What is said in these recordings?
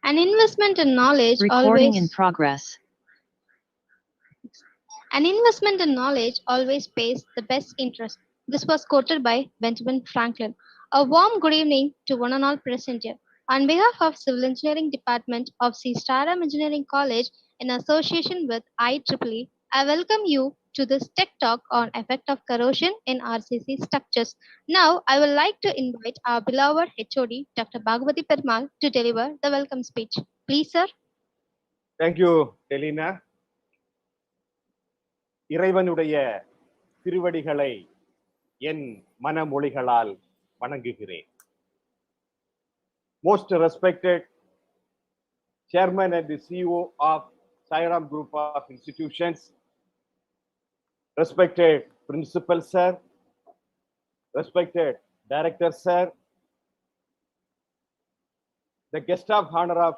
An investment in knowledge Recording in always progress. An investment in knowledge always pays the best interest. This was quoted by Benjamin Franklin. A warm good evening to one and all present here. On behalf of Civil Engineering Department of Sairam Engineering College in association with IEEE, I welcome you to this Tech Talk on effect of corrosion in RCC structures. Now, I would like to invite our beloved HOD, Dr. Bhagavati Permal, to deliver the welcome speech. Please, sir. Thank you, Telina. இறைவனுடைய திருவடிகளை என் மனமொழிகளால் வணங்குகிறேன். Most respected Chairman and the CEO of Sairam Group of Institutions, respected Principal Sir, respected Director Sir, the guest of honor of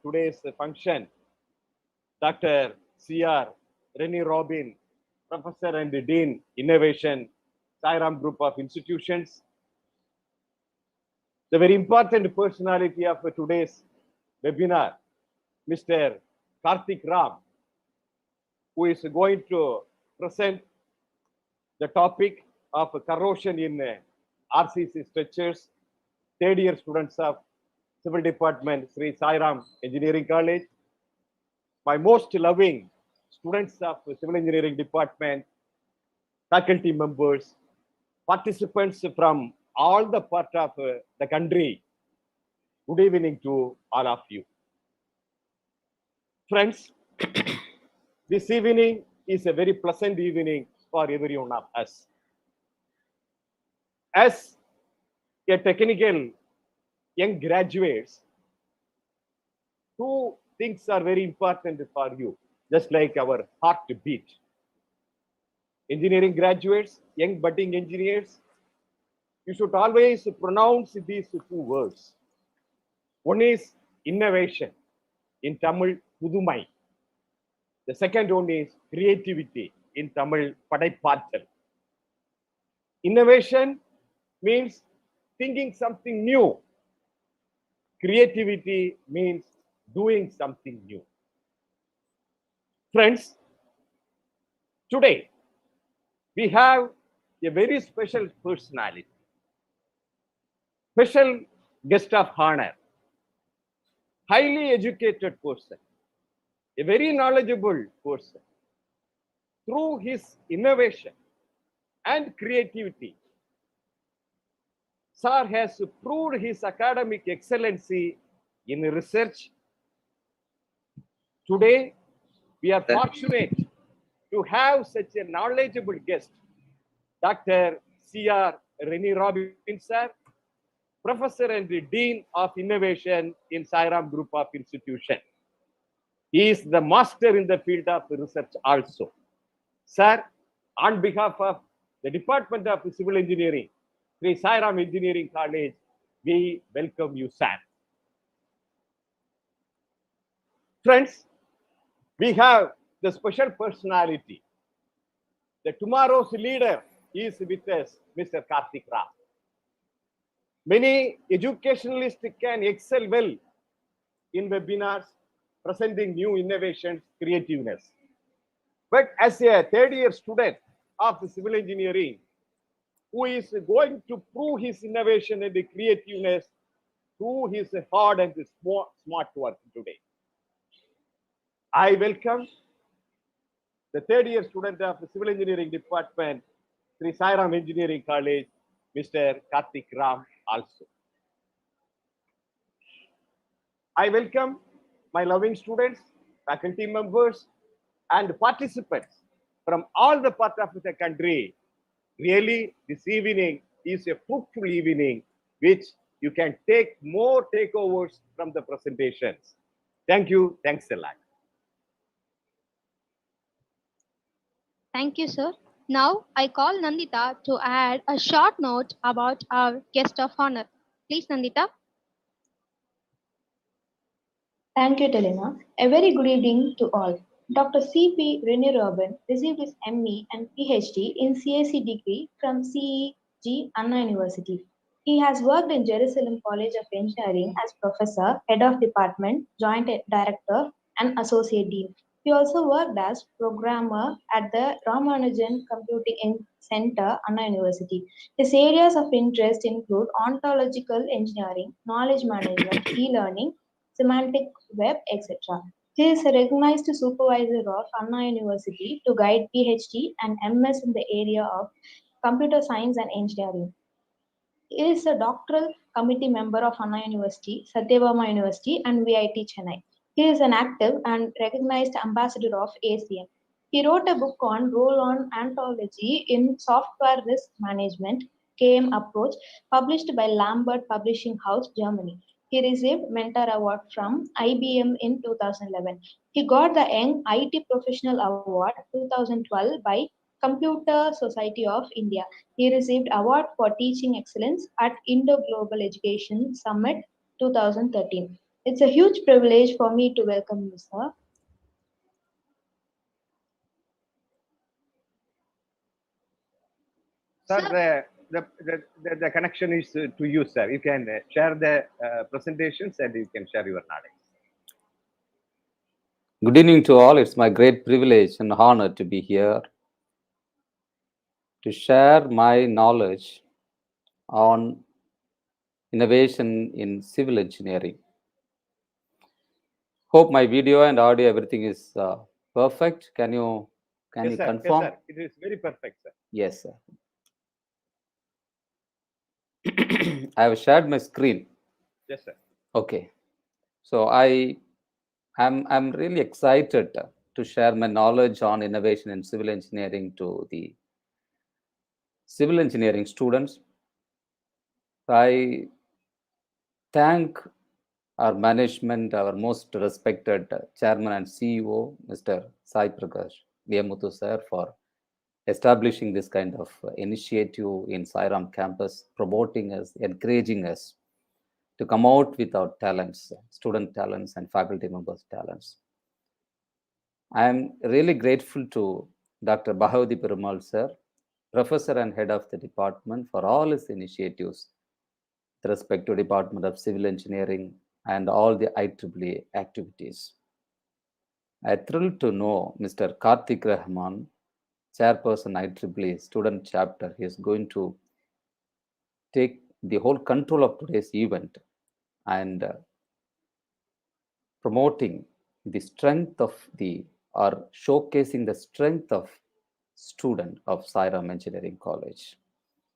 today's function, Dr.C.R.RENE, Professor and Dean, Innovation, Sairam Group of Institutions. The very important personality of today's webinar, Mr. Karthik-Ram, who is going to present the topic of corrosion in RCC structures, third year students of Civil Department, Sri Sairam Engineering College, my most loving students of Civil Engineering Department, faculty members, participants from all the part of the country. Good evening to all of you. Friends, this evening is a very pleasant evening for every one of us. As a technical young graduates, two things are very important for you, just like our heartbeat. Engineering graduates, young budding engineers, you should always pronounce these two words. One is innovation, in Tamil, Pudumai. The second one is creativity, in Tamil, Padaipaattal. Innovation means thinking something new. Creativity means doing something new. Friends, today we have a very special personality, special guest of honor, highly educated person, a very knowledgeable person. Through his innovation and creativity, Sir has proved his academic excellency in research. Today, we are fortunate to have such a knowledgeable guest, Dr.C.R.RENE sir, Professor and the Dean of Innovation in Sairam Group of Institution. He is the master in the field of research also. Sir, on behalf of the Department of Civil Engineering, Sri Sairam Engineering College, we welcome you, sir. Friends, we have the special personality. The tomorrow's leader is with us, Mr. Karthik-Ram. Many educationalists can excel well in webinars, presenting new innovations, creativeness. But as a third year student of civil engineering, who is going to prove his innovation and the creativeness through his hard and smart work today. I welcome the third year student of the Civil Engineering Department, Sri Sairam Engineering College, Mr. Karthik-Ram also. I welcome my loving students, faculty members, and participants from all the parts of the country. Really, this evening is a fruitful evening, which you can take more takeovers from the presentations. Thank you. Thanks a lot. Thank you, sir. Now, I call Nandita to add a short note about our guest of honor. Please, Nandita. Thank you, Telina. A very good evening to all. Dr. C.P.RENE received his ME and Ph.D. in CAC degree from CEG Anna University. He has worked in Jerusalem College of Engineering as professor, head of department, joint director, and associate dean. He also worked as programmer at the Ramanujan Computing Center, Anna University. His areas of interest include ontological engineering, knowledge management, e-learning, semantic web, etc. He is a recognized supervisor of Anna University to guide PhD and MS in the area of computer science and engineering. He is a doctoral committee member of Anna University, Satyabama University, and VIT Chennai. He is an active and recognized ambassador of ACM. He wrote a book on role on ontology in software risk management, KM approach, published by Lambert Publishing House, Germany. He received Mentor Award from IBM in 2011. He got the Young IT Professional Award 2012 by Computer Society of India. He received award for teaching excellence at Indo Global Education Summit 2013. It's a huge privilege for me to welcome you, sir. Sir, Sir, the connection is to you, sir. You can share the presentations and you can share your knowledge. Good evening to all. It's my great privilege and honor to be here to share my knowledge on innovation in civil engineering. Hope my video and audio, everything is perfect. Can you Yes, sir. confirm? Yes, sir. It is very perfect, sir. Yes, sir. I have shared my screen. Yes, sir. Okay. So I'm really excited to share my knowledge on innovation in civil engineering to the civil engineering students. I thank our management, our most respected chairman and CEO, Mr. Sai Prakash Vyamuthu sir, for establishing this kind of initiative in Sairam campus, promoting us, encouraging us to come out with our talents, student talents and faculty members' talents. I am really grateful to Dr. Bhavadi Perumal sir, professor and head of the department, for all his initiatives with respect to Department of Civil Engineering and all the IEEE activities. I'm thrilled to know Mr. Karthik-R.RENE, chairperson IEEE student chapter. He is going to take the whole control of today's event and promoting the strength of the or showcasing the strength of student of Sairam Engineering College.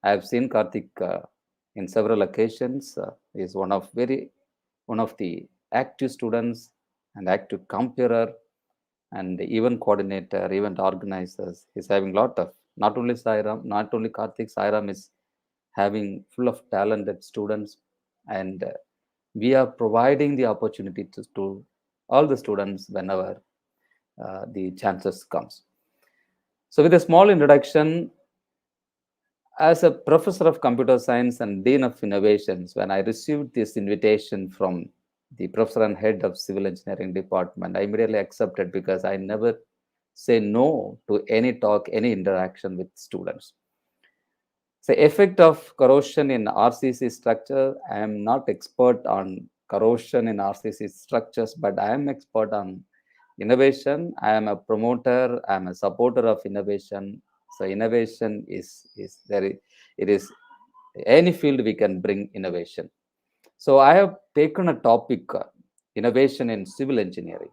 I have seen Karthik in several occasions. He is one of the active students and active comparer and event coordinator, event organizers. He's having a lot of not only Sairam, not only Karthik. Sairam is having full of talented students, and we are providing the opportunity to all the students whenever the chances comes. So, with a small introduction, as a professor of computer science and dean of innovations, when I received this invitation from the professor and head of civil engineering department, I immediately accepted because I never say no to any talk, any interaction with students. So, effect of corrosion in RCC structure, I am not expert on corrosion in RCC structures, but I am expert on innovation. I am a promoter, I am a supporter of innovation. So innovation is there. It is any field we can bring innovation. So I have taken a topic, innovation in civil engineering.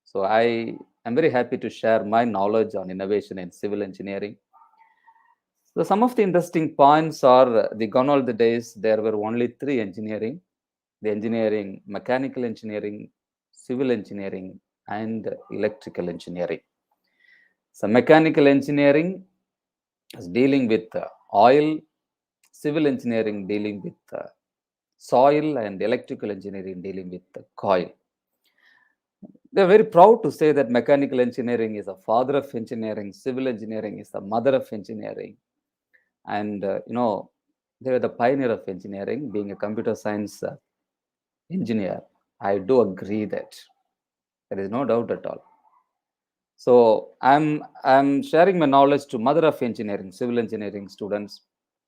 So I am very happy to share my knowledge on innovation in civil engineering. So some of the interesting points are the gone all the days there were only three engineering: the engineering, mechanical engineering, civil engineering, and electrical engineering. So mechanical engineering is dealing with oil, civil engineering dealing with soil, and electrical engineering dealing with coil. They're very proud to say that mechanical engineering is a father of engineering, civil engineering is the mother of engineering. And, they were the pioneer of engineering, being a computer science engineer. I do agree that there is no doubt at all. So I'm sharing my knowledge to mother of engineering, civil engineering students.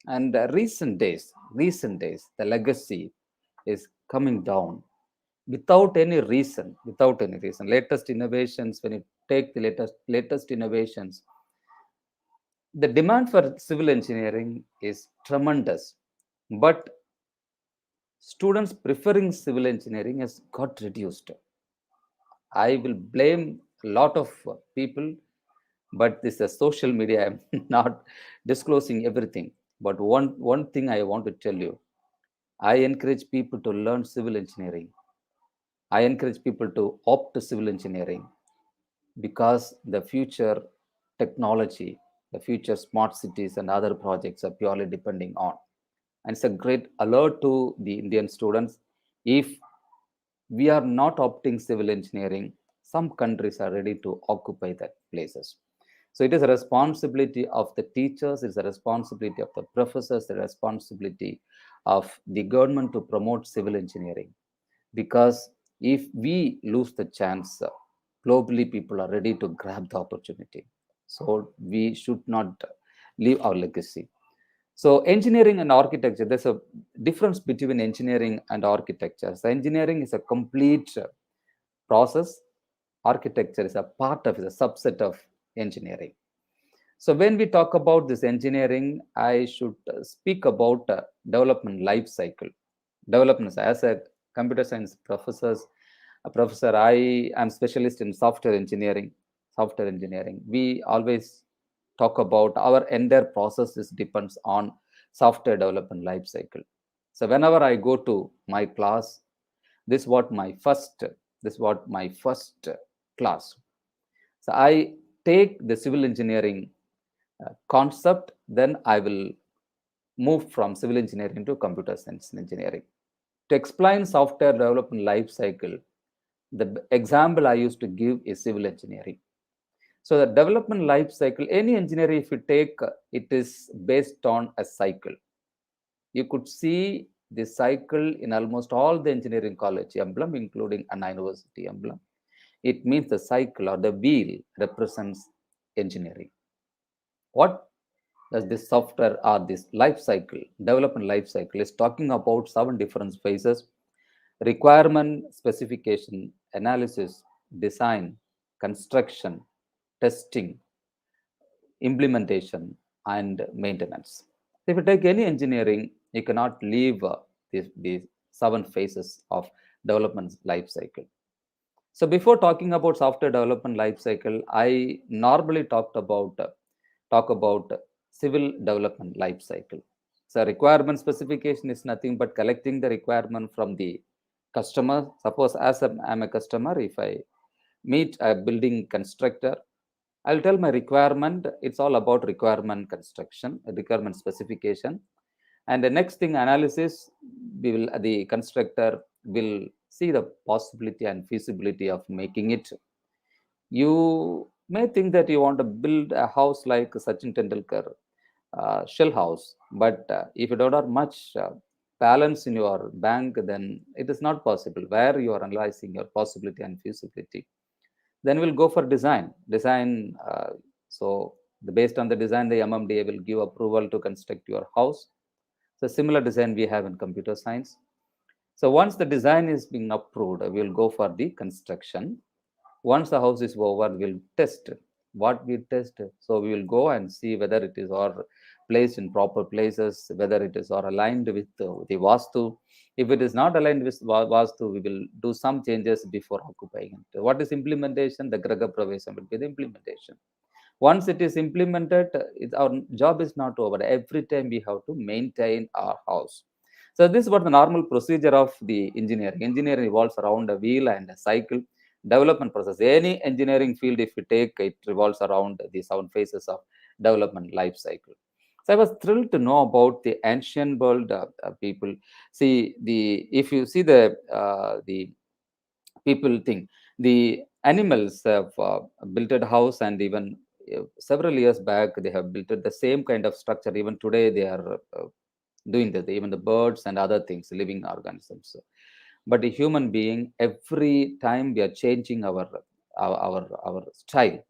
And recent days, the legacy is coming down without any reason, without any reason. Latest innovations, when you take the latest innovations, the demand for civil engineering is tremendous, but students preferring civil engineering has got reduced. I will blame a lot of people, but this is social media. I'm not disclosing everything. But one thing I want to tell you, I encourage people to learn civil engineering. I encourage people to opt to civil engineering because the future technology, the future smart cities and other projects are purely depending on. And it's a great alert to the Indian students. If we are not opting civil engineering, some countries are ready to occupy that places. So it is a responsibility of the teachers, it's a responsibility of the professors, the responsibility of the government to promote civil engineering. Because if we lose the chance, globally people are ready to grab the opportunity. So we should not leave our legacy. So engineering and architecture, there's a difference between engineering and architecture. So engineering is a complete process. Architecture is a part of, is a subset of engineering. So when we talk about this engineering, I should speak about development life cycle. Development as a computer science professor, I am specialist in software engineering. Software engineering. We always talk about our entire processes depends on software development life cycle. So whenever I go to my class, this is what my first class. So I take the civil engineering concept, then I will move from civil engineering to computer science and engineering. To explain software development life cycle, the example I used to give is civil engineering. So the development life cycle, any engineering, if you take, it is based on a cycle. You could see the cycle in almost all the engineering college emblem, including an university emblem. It means the cycle or the wheel represents engineering. What does this software or this life cycle, development life cycle, is talking about 7 different phases: requirement specification, analysis, design, construction, testing, implementation, and maintenance. If you take any engineering, you cannot leave these 7 phases of development life cycle. So before talking about software development life cycle, I normally talk about civil development life cycle. So requirement specification is nothing but collecting the requirement from the customer. Suppose as I'm a customer, if I meet a building constructor, I'll tell my requirement. It's all about requirement construction, requirement specification. And the next thing, analysis, the constructor will see the possibility and feasibility of making it. You may think that you want to build a house like Sachin Tendulkar shell house, but if you don't have much balance in your bank, then it is not possible. Where you are analyzing your possibility and feasibility, then we'll go for design. So based on the design, the MMDA will give approval to construct your house. So similar design we have in computer science. So once the design is being approved, we'll go for the construction. Once the house is over, we'll test what we test. So we will go and see whether it is or placed in proper places, whether it is or aligned with the vastu. If it is not aligned with vastu, we will do some changes before occupying it. What is implementation? The Graha Pravesam will be the implementation. Once it is implemented, our job is not over. Every time we have to maintain our house. So this is what the normal procedure of the engineering. Engineering revolves around a wheel and a cycle. Development process. Any engineering field, if you take, it revolves around the 7 phases of development life cycle. So I was thrilled to know about the ancient world people. See the if you see the people think the animals have built a house, and even several years back they have built the same kind of structure. Even today they are doing that. Even the birds and other things, living organisms. But a human being, every time we are changing our style.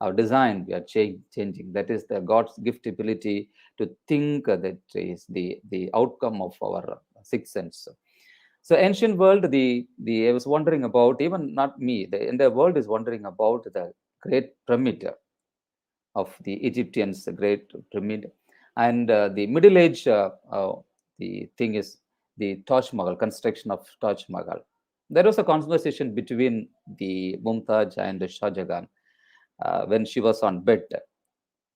our design we are changing. That is the God's gift ability to think, that is the outcome of our sixth sense. So ancient world, the I was wondering about, even not me, the entire world is wondering about the great pyramid of the Egyptians, the great pyramid, and the Middle Age. The thing is the Taj Mahal, construction of Taj Mahal. There was a conversation between the Mumtaz and Shah Jahan when she was on bed.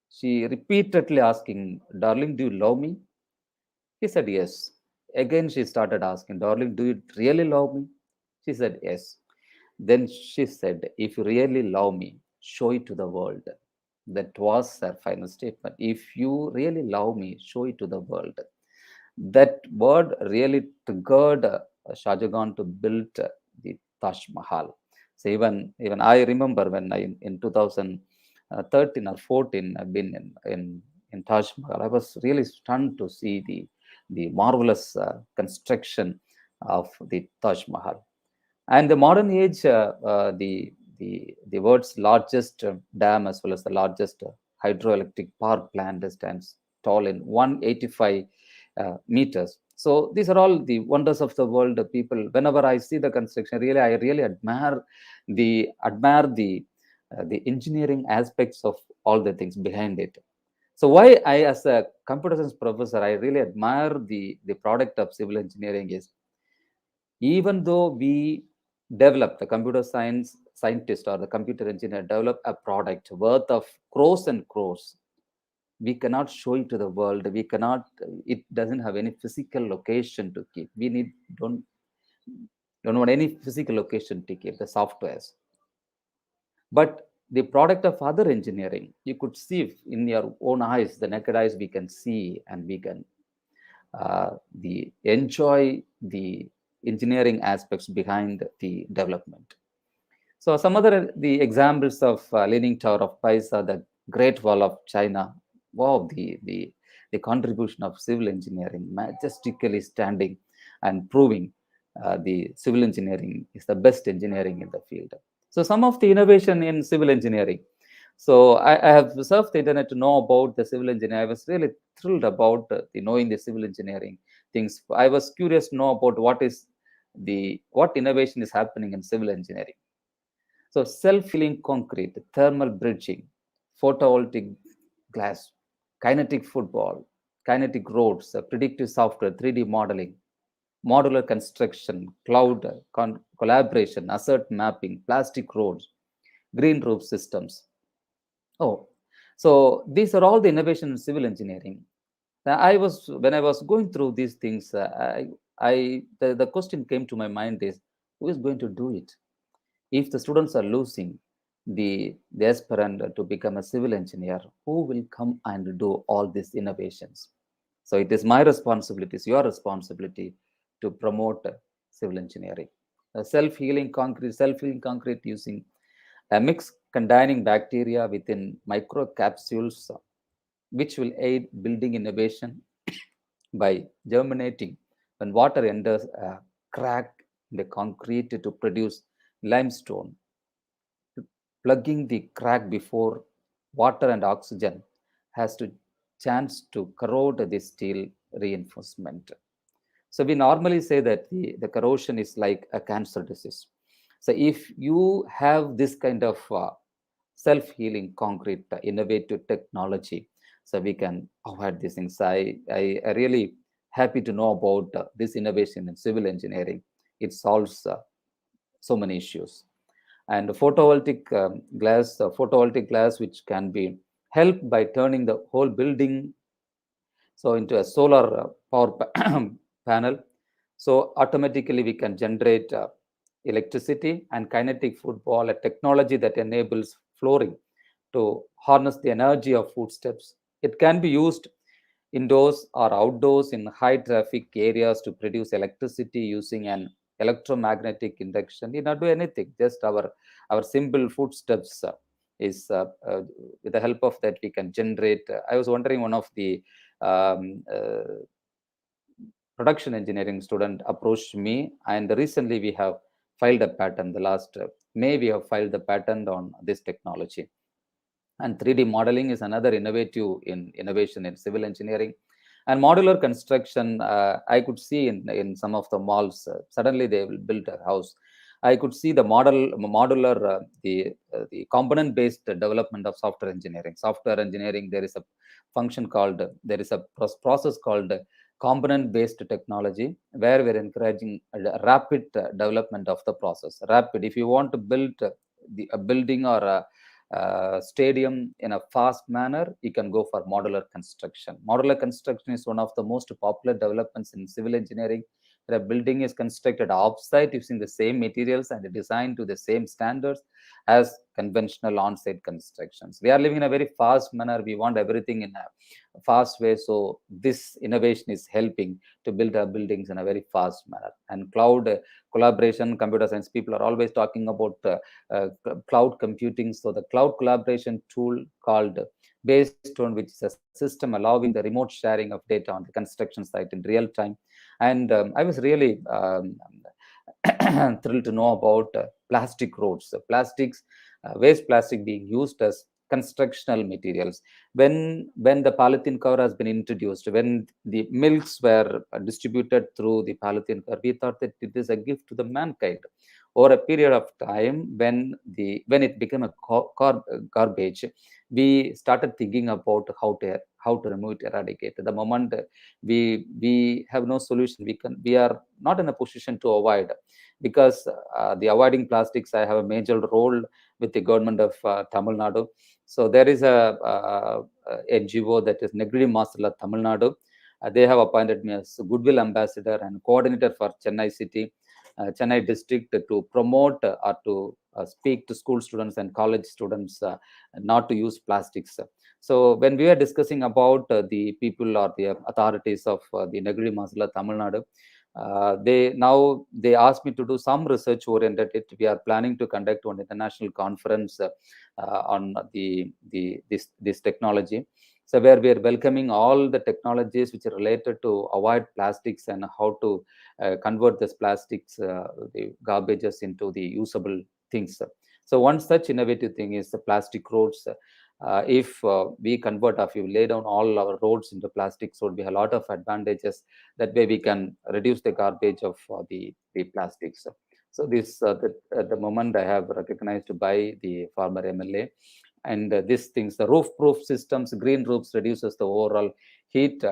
She repeatedly asking, "Darling, do you love me?" He said, "Yes." Again, she started asking, "Darling, do you really love me?" She said, "Yes." Then she said, "If you really love me, show it to the world." That was her final statement. If you really love me, show it to the world. That word really triggered Shah Jahan to build the Taj Mahal. So even I remember when I in 2013 or 14 I've been in Taj Mahal. I was really stunned to see the marvelous construction of the Taj Mahal. And the modern age, the world's largest dam as well as the largest hydroelectric power plant stands tall in 185 meters. So these are all the wonders of the world. People, whenever I see the construction, really, I really admire the engineering aspects of all the things behind it. So why I, as a computer science professor, I really admire the product of civil engineering is, even though we develop, the computer science scientist or the computer engineer develop a product worth of crores and crores, we cannot show it to the world. We cannot, it doesn't have any physical location to keep. We don't want any physical location to keep the softwares. But the product of other engineering, you could see in your own eyes, the naked eyes, we can see, and we can the enjoy the engineering aspects behind the development. So some other the examples of Leaning Tower of Pisa, the Great Wall of China. Wow, the contribution of civil engineering, majestically standing and proving the civil engineering is the best engineering in the field. So some of the innovation in civil engineering. So I have surfed the internet to know about the civil engineering. I was really thrilled about the knowing the civil engineering things. I was curious to know about what innovation is happening in civil engineering. So self-healing concrete, thermal bridging, photovoltaic glass, kinetic football, kinetic roads, predictive software, 3D modeling, modular construction, cloud collaboration, asset mapping, plastic roads, green roof systems. Oh, so these are all the innovation in civil engineering. When I was going through these things, the question came to my mind is, who is going to do it? If the students are losing the aspirant to become a civil engineer, who will come and do all these innovations? So it is my responsibility, it's your responsibility to promote civil engineering. Self-healing concrete using a mix containing bacteria within microcapsules, which will aid building innovation by germinating when water enters a crack in the concrete to produce limestone, plugging the crack before water and oxygen has to chance to corrode the steel reinforcement. So we normally say that the corrosion is like a cancer disease. So if you have this kind of self-healing concrete innovative technology, so we can avoid these things. I really happy to know about this innovation in civil engineering. It solves so many issues. And photovoltaic glass, which can be helped by turning the whole building so into a solar panel. So automatically we can generate electricity. And kinetic football, a technology that enables flooring to harness the energy of footsteps. It can be used indoors or outdoors in high traffic areas to produce electricity using an electromagnetic induction. You not do anything, just our simple footsteps is with the help of that we can generate. I was wondering, one of the um, uh, production engineering student approached me, and recently we have filed a patent. The last May we have filed the patent on this technology. And 3D modeling is another innovation in civil engineering. And modular construction, I could see in some of the malls, suddenly they will build a house. I could see the modular, the component-based development of software engineering. Software engineering, there is a function called, there is a process called component-based technology, where we're encouraging a rapid development of the process. Rapid, if you want to build a building or a stadium in a fast manner, you can go for modular construction. Modular construction is one of the most popular developments in civil engineering. The building is constructed off-site using the same materials and designed to the same standards as conventional on-site constructions. We are living in a very fast manner. We want everything in a fast way. So this innovation is helping to build our buildings in a very fast manner. And cloud collaboration, computer science people are always talking about cloud computing. So the cloud collaboration tool called based on, which is a system allowing the remote sharing of data on the construction site in real time. And I was really thrilled to know about plastic roads. So plastics, waste plastic being used as constructional materials. When the polythene cover has been introduced, when the milks were distributed through the polythene cover, we thought that it is a gift to the mankind. Over a period of time, when it became a garbage, we started thinking about how to remove it, eradicate. The moment we have no solution, we are not in a position to avoid, because the avoiding plastics, I have a major role with the government of Tamil Nadu. So there is a NGO, that is Negri Masala Tamil Nadu. They have appointed me as goodwill ambassador and coordinator for Chennai city, Chennai district, to promote or to speak to school students and college students not to use plastics. So when we are discussing about the people or the authorities of the Negri Masala Tamil Nadu, they asked me to do some research oriented it. We are planning to conduct one international conference on this technology. So where we are welcoming all the technologies which are related to avoid plastics and how to convert this plastics, the garbages, into the usable things. So one such innovative thing is the plastic roads. If we convert, if you lay down all our roads into plastics, would be a lot of advantages. That way we can reduce the garbage of the plastics. So this at the moment I have recognized by the former MLA. And these things, the roof proof systems, green roofs reduces the overall heat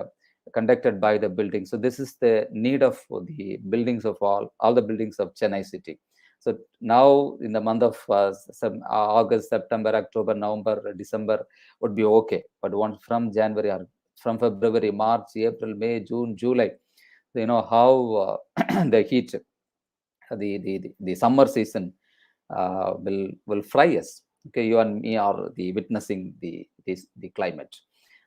conducted by the building. So this is the need of the buildings of all the buildings of Chennai city. So now in the month of August, September, October, November, December would be okay. But once from January or from February, March, April, May, June, July, you know how the heat, the summer season will fry us. Okay, you and me are witnessing the climate.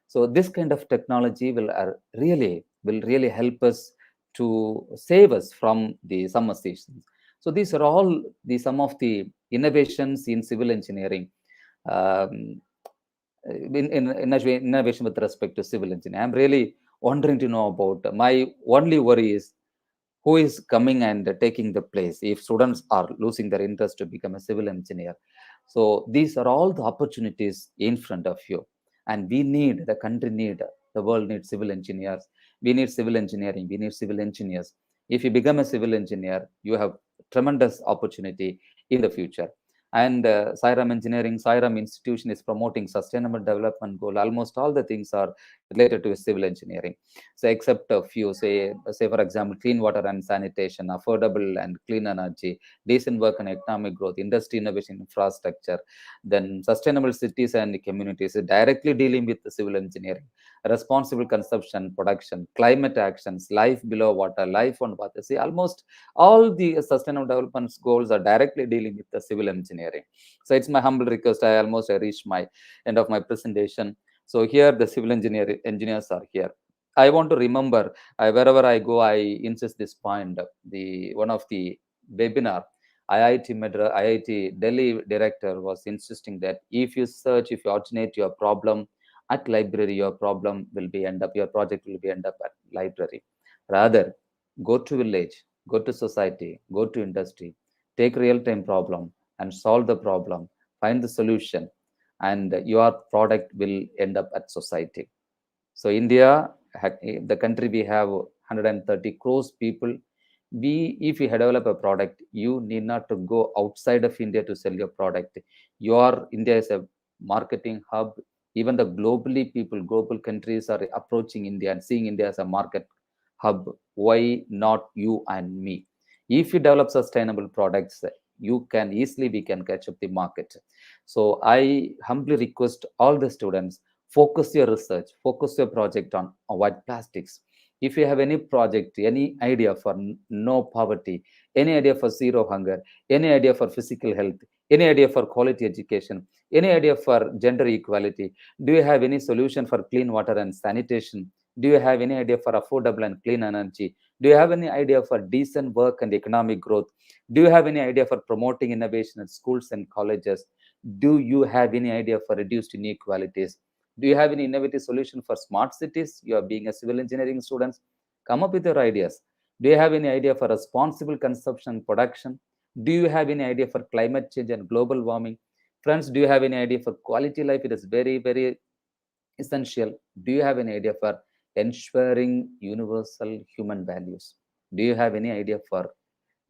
So this kind of technology will really help us to save us from the summer seasons. So these are all some of the innovations in civil engineering. Um, in innovation with respect to civil engineering, I'm really wondering to know about. My only worry is who is coming and taking the place if students are losing their interest to become a civil engineer. So these are all the opportunities in front of you, and the country need, the world needs civil engineers. We need civil engineering, we need civil engineers. If you become a civil engineer, you have tremendous opportunity in the future. And Sairam institution is promoting sustainable development goal. Almost all the things are related to civil engineering. So except a few, say for example, clean water and sanitation, affordable and clean energy, decent work and economic growth, industry innovation, infrastructure, then sustainable cities and communities, directly dealing with the civil engineering, responsible consumption, production, climate actions, life below water, life on water. See, almost all the sustainable development goals are directly dealing with the civil engineering. So it's my humble request. I reached my end of my presentation. So here the civil engineers are here. I want to remember, wherever I go, I insist this point. The one of the webinar, IIT Delhi director was insisting that if you originate your problem at library, your project will be end up at library. Rather, go to village, go to society, go to industry, take real-time problem and solve the problem, find the solution. and your product will end up at society. So India, the country, we have 130 crores people. If you develop a product, you need not to go outside of India to sell your product. Your India is a marketing hub. Even the global countries are approaching India and seeing India as a market hub. Why not you and me? If you develop sustainable products, we can catch up the market. So I humbly request all the students, focus your research, focus your project on white plastics. If you have any project, any idea for no poverty, any idea for zero hunger, any idea for physical health, any idea for quality education, any idea for gender equality, do you have any solution for clean water and sanitation? Do you have any idea for affordable and clean energy? Do you have any idea for decent work and economic growth? Do you have any idea for promoting innovation in schools and colleges? Do you have any idea for reduced inequalities? Do you have any innovative solution for smart cities? You are being a civil engineering students. Come up with your ideas. Do you have any idea for responsible consumption and production? Do you have any idea for climate change and global warming? Friends, do you have any idea for quality life? It is very, very essential. Do you have any idea for ensuring universal human values? Do you have any idea for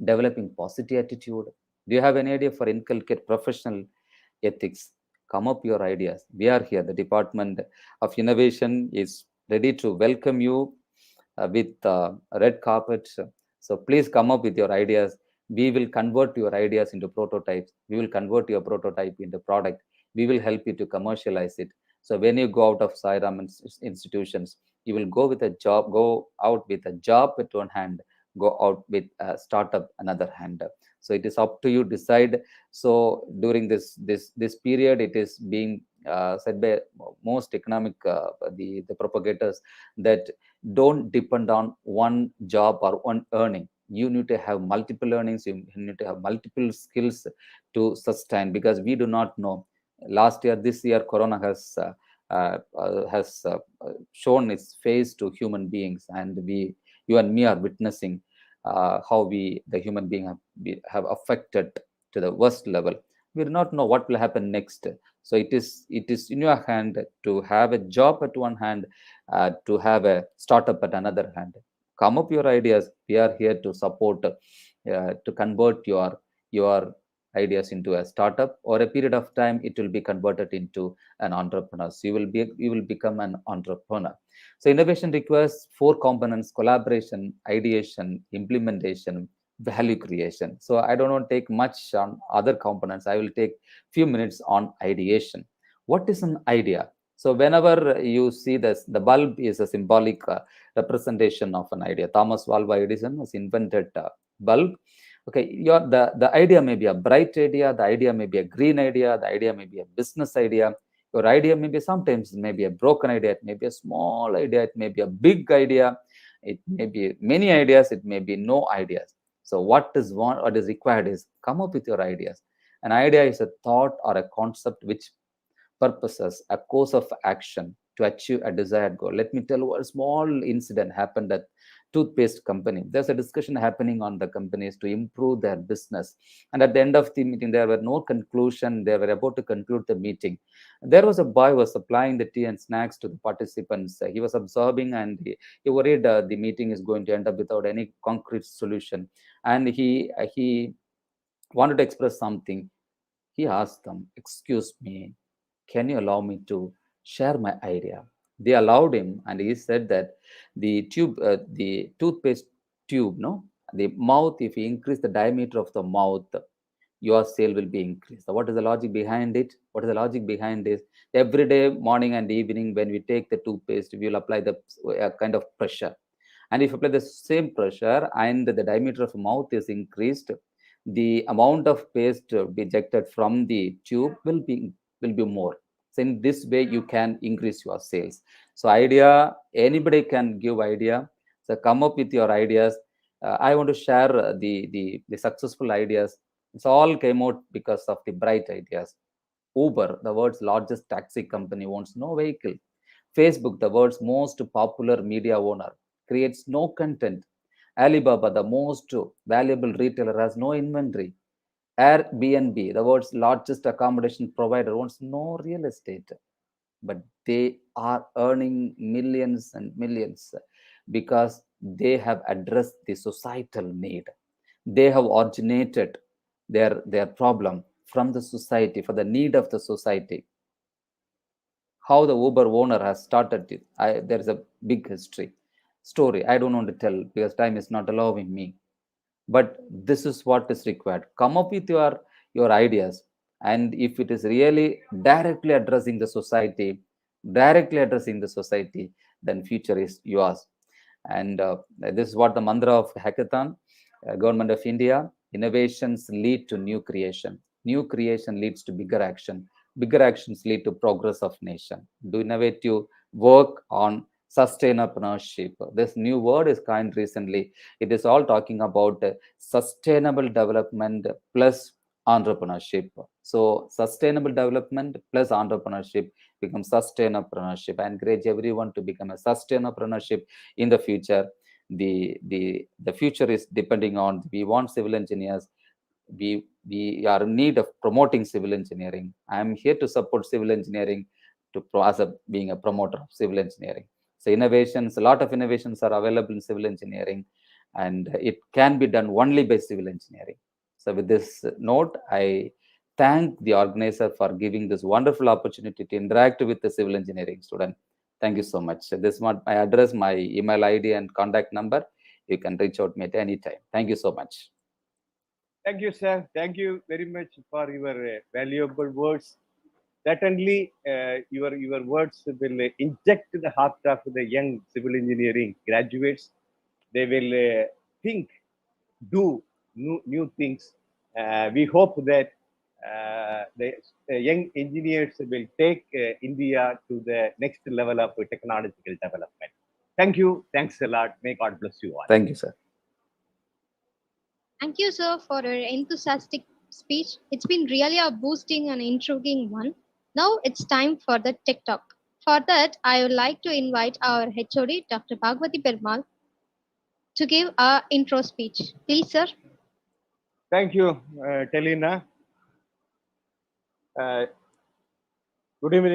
developing positive attitude? Do you have any idea for inculcate professional ethics? Come up your ideas. We are here. The Department of Innovation is ready to welcome you with a red carpet. So please come up with your ideas. We will convert your ideas into prototypes. We will convert your prototype into product. We will help you to commercialize it. So when you go out of Sairam institutions, you will go out with a job with one hand, go out with a startup another hand. So it is up to you decide. So during this period, it is being said by most economic the propagators that don't depend on one job or one earning. You need to have multiple earnings. You need to have multiple skills to sustain, because we do not know. Last year, this year, Corona has shown its face to human beings, and you and me are witnessing how the human being have affected to the worst level. We do not know what will happen next. So it is in your hand to have a job at one hand, to have a startup at another hand. Come up your ideas. We are here to support, to convert your ideas into a startup. Or a period of time, it will be converted into an entrepreneur. So you will become an entrepreneur. So innovation requires four components: collaboration, ideation, implementation, value creation. So I don't want to take much on other components. I will take few minutes on ideation. What is an idea? So whenever you see this, the bulb is a symbolic representation of an idea. Thomas Alva Edison has invented bulb. Okay, the idea may be a bright idea, the idea may be a green idea, the idea may be a business idea. Your idea may be sometimes maybe a broken idea, it may be a small idea, it may be a big idea, it may be many ideas, it may be no ideas. So what is required is come up with your ideas. An idea is a thought or a concept which purposes a course of action to achieve a desired goal. Let me tell you a small incident happened at toothpaste company. There's a discussion happening on the companies to improve their business. And at the end of the meeting, there were no conclusion. They were about to conclude the meeting. There was a boy who was supplying the tea and snacks to the participants. He was observing, and he worried the meeting is going to end up without any concrete solution. And he wanted to express something. He asked them, "Excuse me, can you allow me to share my idea?" They allowed him, and he said that the toothpaste tube, no, the mouth, if you increase the diameter of the mouth, your sale will be increased. So what is the logic behind it? What is the logic behind this? Every day, morning and evening, when we take the toothpaste, we will apply the kind of pressure. And if you apply the same pressure and the diameter of the mouth is increased, the amount of paste ejected from the tube will be more. So in this way, you can increase your sales. So idea, anybody can give idea. So come up with your ideas. I want to share the successful ideas. It's all came out because of the bright ideas. Uber, the world's largest taxi company, owns no vehicle. Facebook, the world's most popular media owner, creates no content. Alibaba, the most valuable retailer, has no inventory. Airbnb, the world's largest accommodation provider, owns no real estate, but they are earning millions and millions because they have addressed the societal need. They have originated their problem from the society, for the need of the society. How the Uber owner has started it, there's a big history story. I don't want to tell because time is not allowing me. But this is what is required. Come up with your ideas, and if it is really directly addressing the society, then future is yours. And this is what the mantra of hackathon. Government of India: innovations lead to new creation leads to bigger actions lead to progress of nation. Do innovative work on sustainability. This new word is coined recently. It is all talking about sustainable development plus entrepreneurship. So sustainable development plus entrepreneurship becomes sustainability. I encourage everyone to become a sustainability in the future. The future is depending on, we want civil engineers. We are in need of promoting civil engineering. I am here to support civil engineering, being a promoter of civil engineering. So innovations, a lot of innovations are available in civil engineering, and it can be done only by civil engineering. So with this note, I thank the organizer for giving this wonderful opportunity to interact with the civil engineering student. Thank you so much. This is my address, my email ID and contact number. You can reach out to me at any time. Thank you so much. Thank you, sir. Thank you very much for your valuable words. Certainly, your words will inject the heart of the young civil engineering graduates. They will think, do new things. We hope that the young engineers will take India to the next level of technological development. Thank you. Thanks a lot. May God bless you all. Thank you, sir. Thank you, sir, for your enthusiastic speech. It's been really a boosting and intriguing one. Now it's time for the Tech Talk. For that, I would like to invite our HOD, Dr. Bhagwati Permal, to give our intro speech. Please, sir. Thank you, Telina. Good evening.